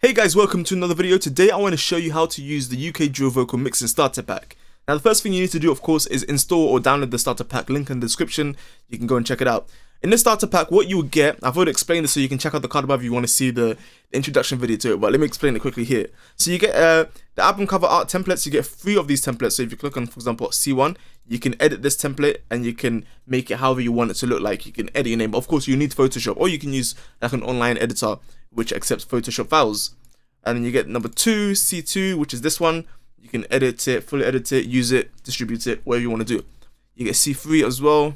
Hey guys, welcome to another video. Today I want to show you how to use the UK Dual Vocal Mixing Starter Pack. Now the first thing you need to do, of course, is install or download the starter pack. Link in the description, you can go and check it out. In the starter pack, what you will get, I've already explained this, so you can check out the card above if you want to see the introduction video to it, but let me explain it quickly here. So you get the album cover art templates. You get 3 of these templates. So if you click on, for example, C1, you can edit this template and you can make it however you want it to look like. You can edit your name, but of course you need Photoshop, or you can use like an online editor which accepts Photoshop files. And then you get number 2, C2, which is this one. You can edit it, fully edit it, use it, distribute it, whatever you want to do. You get C3 as well,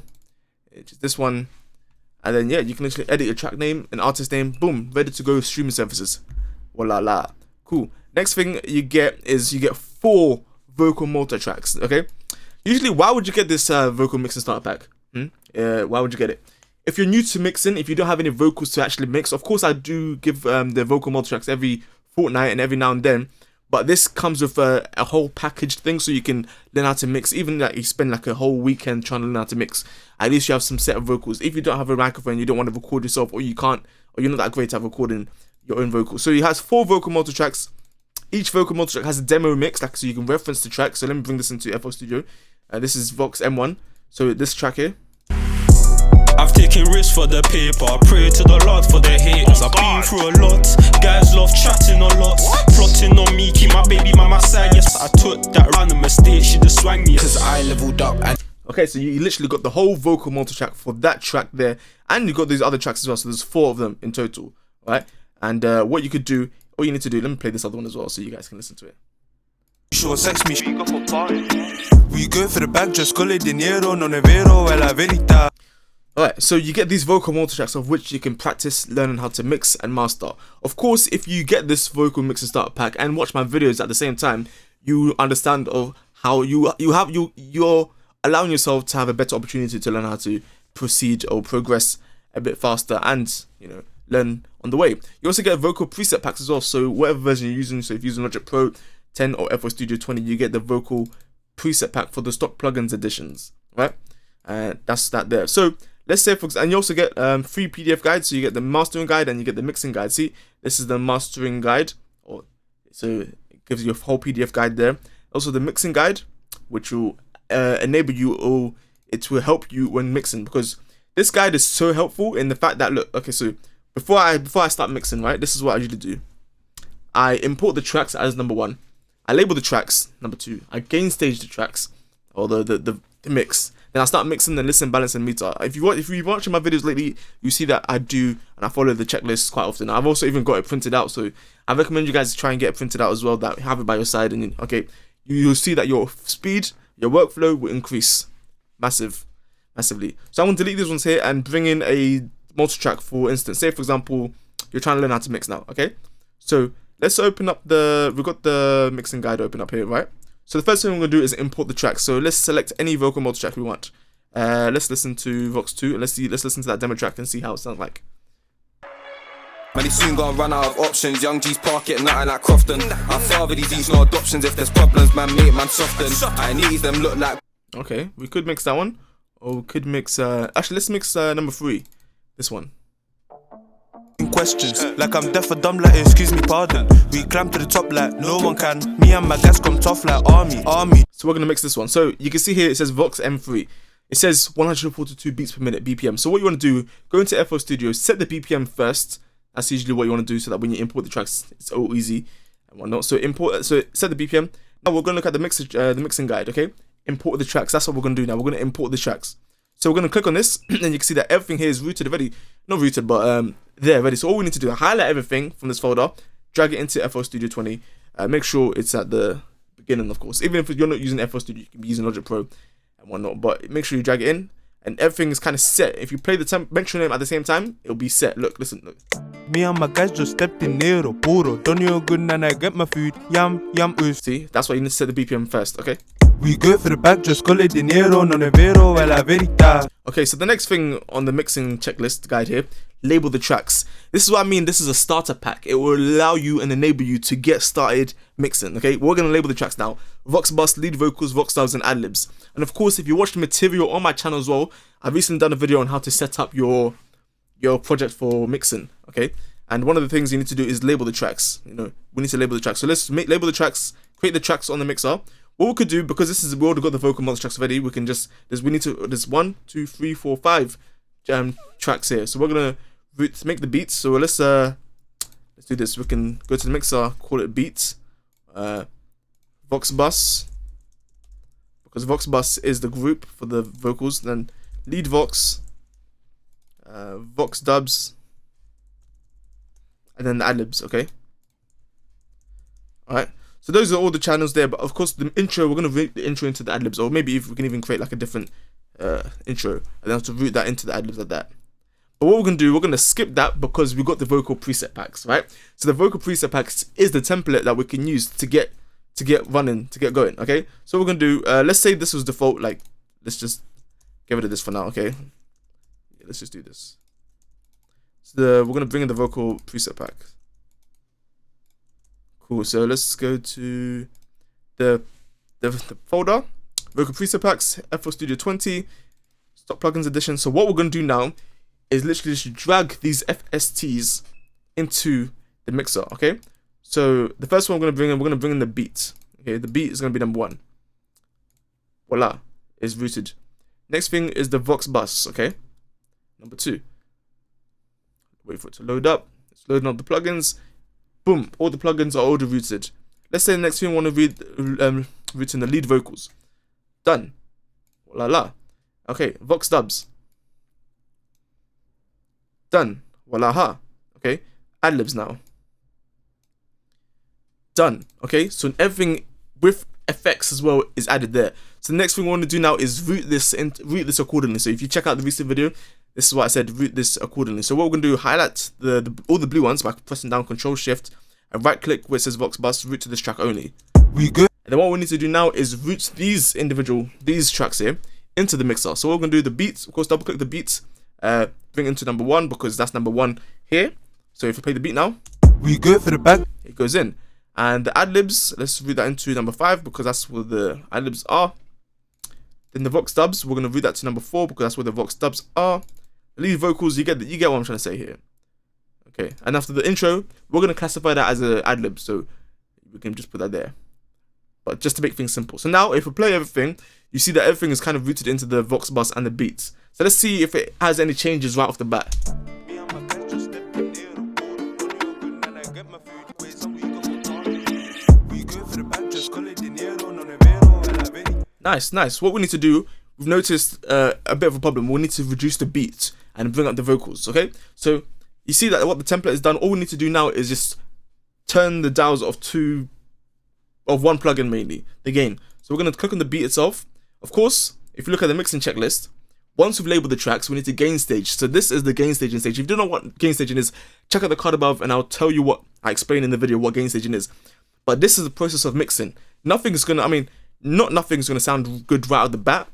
which is this one. And then yeah, you can actually edit your track name and artist name. Boom, ready to go streaming services. Voila la. Cool. Next thing you get is you get 4 vocal multi tracks. Okay. Usually, why would you get this vocal mixing starter pack? Why would you get it? If you're new to mixing, if you don't have any vocals to actually mix, of course I do give the vocal multi tracks every fortnight and every now and then, but this comes with a whole packaged thing, so you can learn how to mix. Even like you spend like a whole weekend trying to learn how to mix, at least you have some set of vocals. If you don't have a microphone, you don't want to record yourself, or you can't, or you're not that great at recording your own vocals. So it has 4 vocal multi tracks. Each vocal multi track has a demo mix, like, so you can reference the track. So let me bring this into FL Studio. This is Vox M1. So this track here. I've taken risks for the paper, pray to the Lord for the haters. I've been through a lot, guys love chatting a lot, plotting on me, keep my baby by my side. Yes, I took that random mistake, she just swang me cause I leveled up. And okay, so you literally got the whole vocal multi-track for that track there, and you got these other tracks as well, so there's 4 of them in total, right? And what you could do, all you need to do, let me play this other one as well so you guys can listen to it. sure, sex me. We go for the bag, just call it dinero, non è vero, è la verità. Alright, so you get these vocal multi-tracks of which you can practice learning how to mix and master. Of course, if you get this vocal mixing starter pack and watch my videos at the same time, you understand of how you're allowing yourself to have a better opportunity to learn how to proceed or progress a bit faster and, you know, learn on the way. You also get vocal preset packs as well, so whatever version you're using, so if you're using Logic Pro 10 or FL Studio 20, you get the vocal preset pack for the stock plugins editions, right? That's that there. So let's say, for example, and you also get 3 PDF guides. So you get the mastering guide and you get the mixing guide. See, this is the mastering guide, so it gives you a whole PDF guide there. Also the mixing guide, which will enable you, or it will help you when mixing, because this guide is so helpful in the fact that, look, okay, so before I start mixing, right, this is what I usually do. I import the tracks as number 1. I label the tracks number 2. I gain stage the tracks, or the mix. Then I start mixing, then listen, balance, and meter. If you're watching my videos lately, you see that I do, and I follow the checklist quite often. I've also even got it printed out, so I recommend you guys try and get it printed out as well, that have it by your side, and okay, you'll see that your speed, your workflow will increase massively. So I'm going to delete these ones here and bring in a multi-track, for instance. Say, for example, you're trying to learn how to mix now, okay? So let's open up we've got the mixing guide open up here, right? So the first thing we're going to do is import the track. So let's select any vocal multi-track we want. Let's listen to Vox 2. Let's listen to that demo track and see how it sounds like. Man, he soon gonna run out of options. Young G's park it, nothing like Crofton. Our father, these no adoptions. If there's problems, man, make man soften. I need them look like. Okay, we could mix that one. Or we could mix, actually let's mix number 3. This one. Questions like I'm deaf or dumb, like excuse me, pardon. We climb to the top like no one can. Me and my guys come tough like army. So we're gonna mix this one. So you can see here it says Vox M3. It says 142 beats per minute BPM. So what you want to do, go into FL Studio, set the BPM first. That's usually what you want to do, so that when you import the tracks, it's all easy and whatnot. So set the BPM. Now we're gonna look at the mixing guide. Okay, import the tracks. That's what we're gonna do now. We're gonna import the tracks. So we're gonna click on this, and you can see that everything here is rooted already. Not rooted, but there ready. So all we need to do is highlight everything from this folder, drag it into FL Studio 20. Make sure it's at the beginning, of course. Even if you're not using FL Studio, you can be using Logic Pro and whatnot. But make sure you drag it in, and everything is kind of set. If you play the mention name at the same time, it'll be set. Look, listen, look. Me and my guys just stepped in nero puro. Don't you good and I get my food. Yum ooze. See, that's why you need to set the BPM first, okay? We go for the bag, just call it dinero, non è vero, è la verità. Okay, so the next thing on the mixing checklist guide here, label the tracks. This is what I mean. This is a starter pack. It will allow you and enable you to get started mixing. Okay, we're gonna label the tracks now. Vox bus, lead vocals, vox styles, and ad-libs. And of course, if you watch the material on my channel as well, I've recently done a video on how to set up your project for mixing. Okay, And one of the things you need to do is label the tracks. You know, we need to label the tracks. So let's label the tracks, create the tracks on the mixer. What we could do, because we already got the vocal monster tracks ready, we can just, there's 1, 2, 3, 4, 5 tracks here. So we're gonna make the beats. So let's do this. We can go to the mixer, call it beats, Vox Bus, because Vox Bus is the group for the vocals. Then lead Vox, Vox Dubs, and then the adlibs. Okay. All right. So those are all the channels there. But of course, the intro, we're gonna route the intro into the adlibs, or maybe if we can even create like a different intro, and then have to route that into the adlibs like that. But what we're gonna do, we're gonna skip that because we got the vocal preset packs, right? So the vocal preset packs is the template that we can use to get running, to get going. Okay. So what we're gonna do, let's say this was default. Like, let's just get rid of this for now. Okay. Yeah, let's just do this. So we're gonna bring in the vocal preset pack. Cool. So let's go to the folder, vocal preset packs, FL Studio 20, stock plugins edition. So what we're gonna do now is literally just drag these FSTs into the mixer. Okay. So the first one we're gonna bring in the beat. Okay, the beat is gonna be number 1. Voila, is rooted. Next thing is the Vox Bus. Okay, number 2. Wait for it to load up. It's loading up the plugins. Boom, all the plugins are already rooted. Let's say the next thing we want to root in the lead vocals. Done. Voila. Okay, Vox Dubs. Done. Voila. Okay, adlibs now. Done. Okay, so everything with effects as well is added there. So the next thing we want to do now is route this accordingly. So if you check out the recent video, this is what I said, route this accordingly. So what we're going to do, highlight all the blue ones by pressing down Control Shift and right click where it says Vox Bus, route to this track only. We good. And then what we need to do now is route these tracks here into the mixer. So we're going to do the beats, of course, double click the beats, bring it into number 1 because that's number 1 here. So if we play the beat now, we good for the back, it goes in. And the adlibs, let's route that into number 5 because that's where the adlibs are. Then the Vox Dubs, we're gonna route that to number 4 because that's where the Vox Dubs are. The lead vocals, you get what I'm trying to say here. Okay, and after the intro, we're gonna classify that as an adlib, so we can just put that there. But just to make things simple. So now, if we play everything, you see that everything is kind of rooted into the Vox Bus and the beats. So let's see if it has any changes right off the bat. Nice. What we need to do, we've noticed a bit of a problem. We need to reduce the beat and bring up the vocals. Okay, so you see that what the template has done. All we need to do now is just turn the dials of one plugin mainly, the gain. So we're gonna click on the beat itself. Of course, if you look at the mixing checklist, once we've labeled the tracks, we need to gain stage. So this is the gain staging stage. If you don't know what gain staging is, check out the card above and I'll tell you what I explain in the video what gain staging is. But this is the process of mixing. Nothing's gonna sound good right out the bat,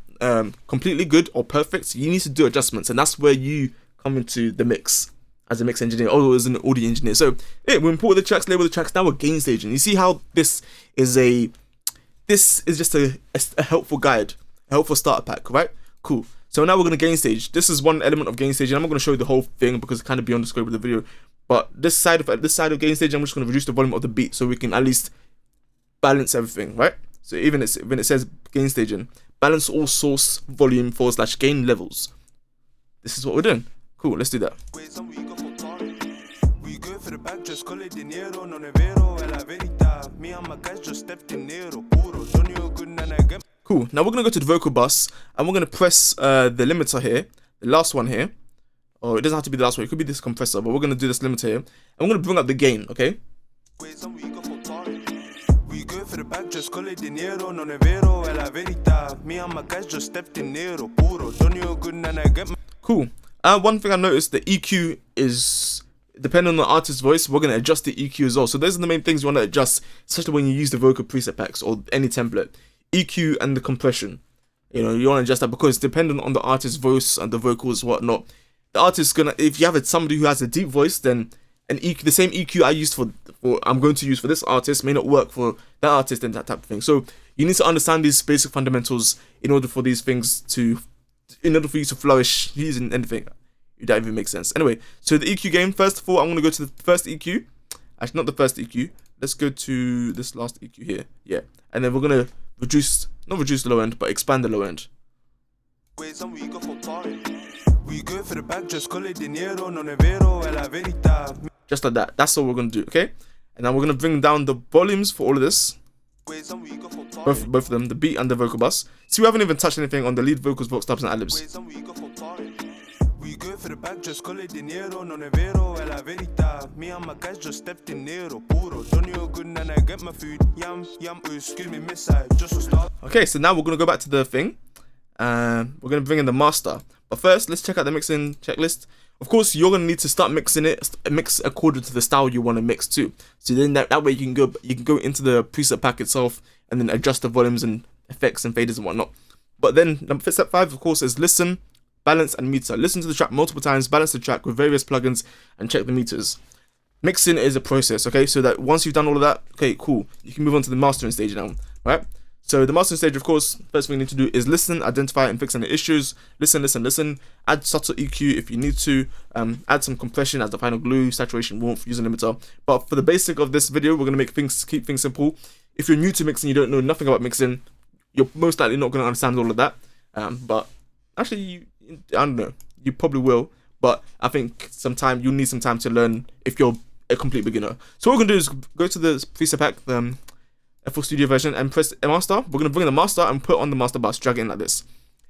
completely good or perfect. You need to do adjustments, and that's where you come into the mix as a mix engineer or as an audio engineer. So yeah, we import the tracks, label the tracks. Now we're gain staging. You see how this is just a helpful guide, a helpful starter pack, right? Cool. So now we're gonna gain stage. This is one element of gain staging. I'm not gonna show you the whole thing because it's kind of beyond the scope of the video. But this side of gain stage, I'm just gonna reduce the volume of the beat so we can at least balance everything, right? So even when it says gain staging, balance all source volume / gain levels. This is what we're doing. Cool, let's do that. Cool, now we're gonna go to the vocal bus and we're gonna press the limiter here, the last one here. Or it doesn't have to be the last one, it could be this compressor, but we're gonna do this limiter here. And we're gonna bring up the gain, okay? Cool. One thing I noticed, the EQ is depending on the artist's voice. We're gonna adjust the EQ as well. So those are the main things you want to adjust, especially when you use the vocal preset packs or any template. EQ and the compression. You know, you want to adjust that because depending on the artist's voice and the vocals, whatnot, the artist's gonna. If you have somebody who has a deep voice, then an EQ, the same EQ I used I'm going to use for this artist may not work for that artist and that type of thing. So you need to understand these basic fundamentals in order for you to flourish using anything. if that even makes sense. Anyway, so the EQ game, first of all, I'm going to go to the first EQ. Actually, not the first EQ. Let's go to this last EQ here. Yeah. And then we're going to not reduce the low end, but expand the low end. We go for the back, just call it dinero, non è vero, è la verità. Just like that. That's all we're going to do, okay? And now we're going to bring down the volumes for all of this. Both of them, the beat and the vocal bus. See, we haven't even touched anything on the lead vocals, vocal stops, and ad-libs. We go for the back, just call it dinero, non è vero, è la verità. Me and my guys just stepped in nero, puro. Don't you good and I get my food. Yum, yum, excuse me, miss I just start. Okay, so now we're going to go back to the thing. We're going to bring in the master. But first, let's check out the mixing checklist. Of course, you're going to need to start mixing it, mix according to the style you want to mix to. So then that way you can go into the preset pack itself and then adjust the volumes and effects and faders and whatnot. But then step 5, of course, is listen, balance, and meter. Listen to the track multiple times, balance the track with various plugins, and check the meters. Mixing is a process, okay? So that once you've done all of that, okay, cool. You can move on to the mastering stage now, right? So the mastering stage, of course, first thing you need to do is listen, identify, and fix any issues. Listen. Add subtle EQ if you need to. Add some compression as the final glue, saturation, warmth, use a limiter. But for the basic of this video, we're gonna keep things simple. If you're new to mixing, you don't know nothing about mixing, you're most likely not gonna understand all of that. But actually, I don't know, you probably will. But I think you'll need some time to learn if you're a complete beginner. So what we're gonna do is go to the preset pack, FL Studio version, and press master. We're going to bring in the master and put on the master bus, drag it in like this,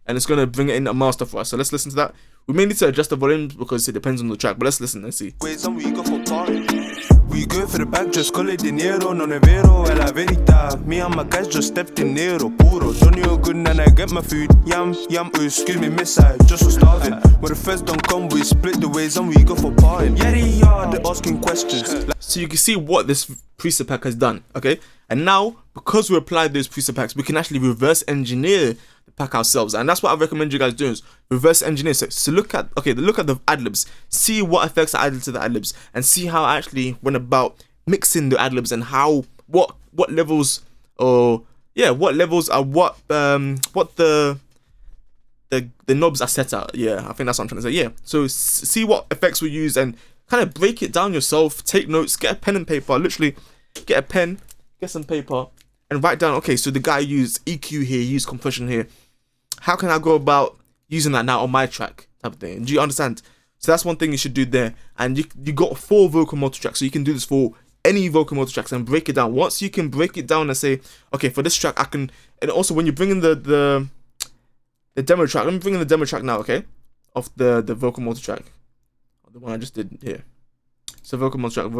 and it's going to bring it in a master for us. So let's listen to that. We may need to adjust the volume because it depends on the track, but let's listen and see. We go for the back, just call it dinero, non è vero, è la verità. Me and my guys just stepped in nero, puro. Don't you good and I get my food. Yum, yum, excuse me, miss I just was starving. When the first don't come, we split the ways and we go for partying. Yeah, they're asking questions. So you can see what this preset pack has done, okay? And now, because we applied those preset packs, we can actually reverse engineer the pack ourselves. And that's what I recommend you guys doing, is reverse engineer. So look at the ad-libs, see what effects I added to the ad-libs, and see how I actually went about mixing the ad-libs and what levels are what the knobs are set at. Yeah, I think that's what I'm trying to say. Yeah, so see what effects we use and kind of break it down yourself. Take notes, get a pen and paper, literally get a pen, get some paper, and write down, okay, so the guy used EQ here, used compression here. How can I go about using that now on my track, type of thing? Do you understand? So that's one thing you should do there. And you got 4 vocal multi-tracks, so you can do this for any vocal multi-tracks and break it down. Once you can break it down and say, okay, for this track I can, and also when you bring in the demo track, let me bring in the demo track now, okay, of the vocal multi-track, the one I just did here. So vocal multi-track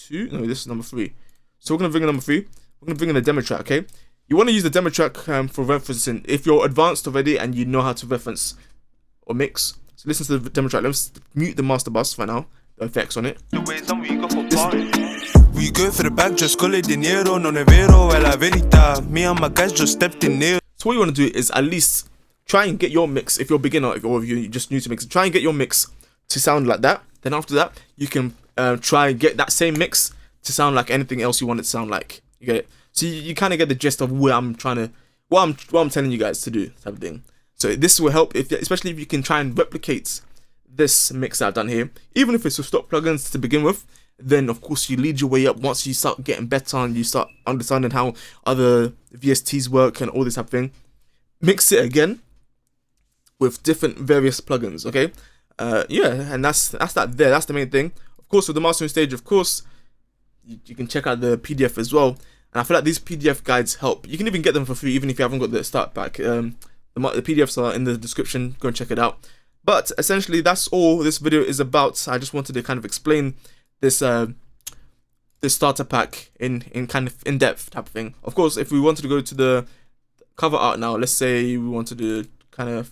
2, no, this is number 3. So we're gonna bring in number 3. We're gonna bring in the demo track, okay? You want to use the demo track for referencing if you're advanced already and you know how to reference or mix. So listen to the demo track. Let's mute the master bus right now, the effects on it. We go for the back, just call it dinero, non è vero, è la verità. Me and my guys just stepped in nero. So what you want to do is at least try and get your mix, if you're a beginner or if you're just new to mixing, try and get your mix to sound like that. Then after that, you can try and get that same mix to sound like anything else you want it to sound like. You get it? So you kind of get the gist of what I'm telling you guys to do, type of thing. So this will help, especially if you can try and replicate this mix I've done here, even if it's with stock plugins to begin with. Then of course you lead your way up once you start getting better and you start understanding how other VSTs work and all this type of thing. Mix it again with different various plugins, okay? And that's that there. That's the main thing. Of course, with the mastering stage, of course, you can check out the PDF as well. And I feel like these PDF guides help. You can even get them for free, even if you haven't got the start pack. The PDFs are in the description. Go and check it out. But essentially, that's all this video is about. I just wanted to kind of explain this this starter pack in kind of in depth type of thing. Of course, if we wanted to go to the cover art now, let's say we wanted to kind of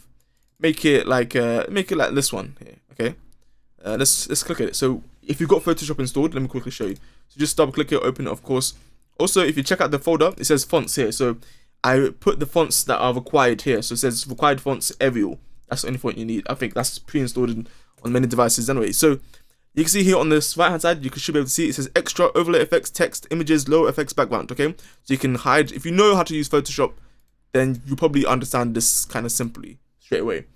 make it like this one here. Okay, let's click it. So if you've got Photoshop installed, let me quickly show you. So just double click it, open it, of course. Also, if you check out the folder, it says fonts here. So I put the fonts that are required here. So it says required fonts Arial. That's the only font you need. I think that's pre-installed on many devices anyway. So you can see here on this right hand side, you should be able to see it says extra overlay effects, text, images, low effects, background. Okay, so you can hide. If you know how to use Photoshop, then you probably understand this kind of simply straight away.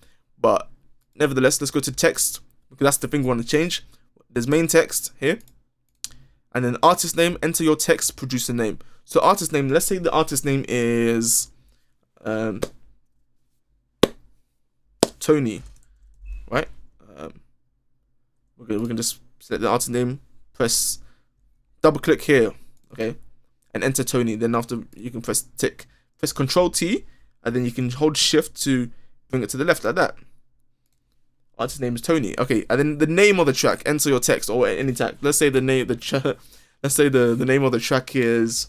But nevertheless, let's go to text, because that's the thing we want to change. There's main text here, and then artist name. Enter your text producer name. So artist name, let's say the artist name is Tony, right? We can just select the artist name, press double click here, okay, and enter Tony. Then after, you can press tick, press Control T, and then you can hold Shift to bring it to the left like that. Artist name is Tony. Okay, and then the name of the track. Enter your text or any tag. Let's say the name let's say the name of the track is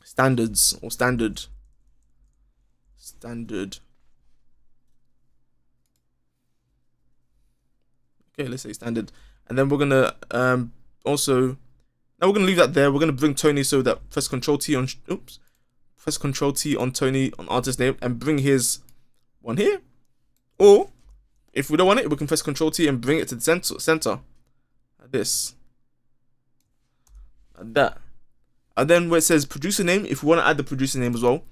Standards or Standard. Okay, let's say Standard. And then we're gonna also, now we're gonna leave that there. We're gonna bring Tony, so that press Control T on press Control T on Tony on artist name and bring his one here. Or if we don't want it, we can press Control T and bring it to the center like this, like that. And then where it says producer name, if we want to add the producer name as well,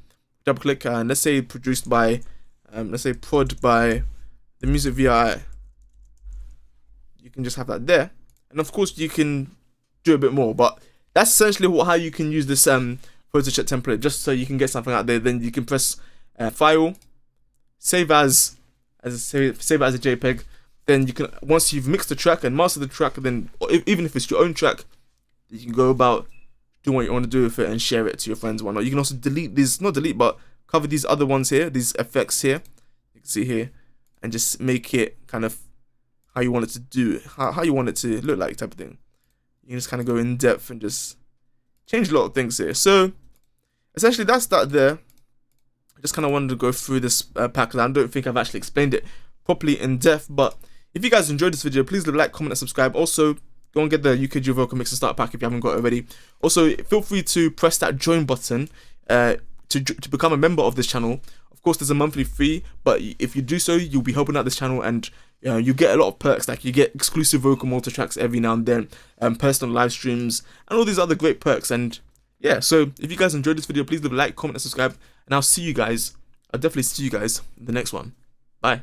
double click and let's say produced by let's say prod by the music VI. You can just have that there, and of course you can do a bit more, but that's essentially how you can use this Photoshop template, just so you can get something out there. Then you can press file, save as a JPEG. Then you can, once you've mixed the track and mastered the track, then even if it's your own track, you can go about doing what you want to do with it and share it to your friends and whatnot. You can also delete these, not delete, but cover these other ones here, these effects here, you can see here, and just make it kind of how you want it to do, how you want it to look like, type of thing. You can just kind of go in depth and just change a lot of things here. So essentially that's that there. I just kind of wanted to go through this pack, because I don't think I've actually explained it properly in depth. But if you guys enjoyed this video, please leave a like, comment, and subscribe. Also, go and get the UKG Vocal Mixer Starter Pack if you haven't got it already. Also, feel free to press that join button to become a member of this channel. Of course, there's a monthly fee, but if you do so, you'll be helping out this channel, and you get a lot of perks, like you get exclusive vocal multi tracks every now and then, personal live streams, and all these other great perks. And yeah, so if you guys enjoyed this video, please leave a like, comment, and subscribe, and I'll definitely see you guys in the next one. Bye.